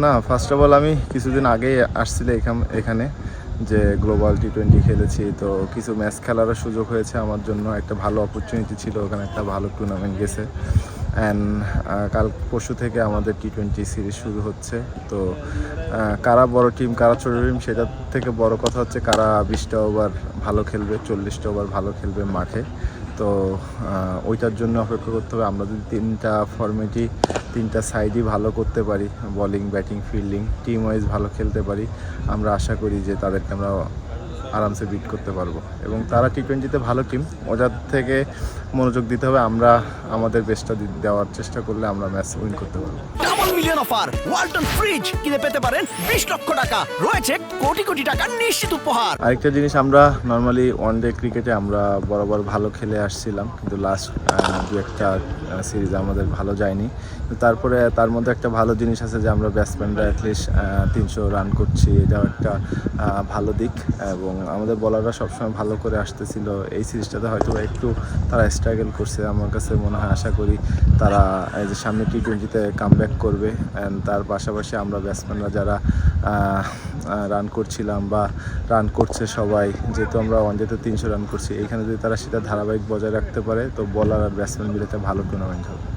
না, first of all আমি কিছুদিন আগেই আসছিল এখানে যে গ্লোবাল টি20 খেলেছি, তো কিছু ম্যাচ খেলারও সুযোগ হয়েছে আমার জন্য। একটা ভালো অপরচুনিটি ছিল, ওখানে একটা ভালো টুর্নামেন্ট গেছে। অ্যান্ড কাল পরশু থেকে আমাদের টি20 সিরিজ শুরু হচ্ছে। তো কারা বড় টিম কারা ছোটো টিম সেটার থেকে বড় কথা হচ্ছে কারা 20টা ওভার ভালো খেলবে, 40টা ওভার ভালো খেলবে মাঠে। তো ওইটার জন্য অপেক্ষা করতে হবে। আমরা যদি তিনটা সাইডই ভালো করতে পারি, bowling batting fielding team wise ভালো খেলতে পারি, আমরা আশা করি যে তাদেরকে আমরা আরামসে বিট করতে পারবো। এবং তারা টি20তে ভালো টিম, ওটার থেকে মনোযোগ দিতে হবে। আমরা আমাদের বেস্টটা দেওয়ার চেষ্টা করলে আমরা ম্যাচ উইন করতে পারবো। Double million offer Walton fridge কিনে পেতে পারেন 20 লক্ষ টাকা, রয়েছে কোটি কোটি টাকার নিশ্চিত উপহার। আরেকটা জিনিস, আমরা নর্মালি ওয়ানডে ক্রিকেটে আমরা বরাবর ভালো খেলে আসছিলাম, কিন্তু লাস্ট দু একটা সিরিজ আমাদের ভালো যায়নি। তারপরে তার মধ্যে একটা ভালো জিনিস আছে যে আমরা ব্যাটসম্যানরা অ্যাটলিস্ট 300 রান করছি, এটাও একটা ভালো দিক। এবং আমাদের বলাররা সবসময় ভালো করে আসতেছিল। এই সিরিজটাতে হয়তো একটু তারা স্ট্রাগল করছে, আমার কাছে মনে হয়। আশা করি তারা এই যে সামনে টি20তে কামব্যাক করবে। অ্যান্ড তার পাশাপাশি আমরা ব্যাটসম্যানরা যারা রান করছিলাম বা রান করছে সবাই, যেহেতু আমরা ওয়ানডেতে 300 রান করছি, এখানে যদি তারা সেটা ধারাবাহিক বজায় রাখতে পারে তো বলার আর ব্যাটসম্যান মিলে একটা ভালো টুর্নামেন্ট হবে।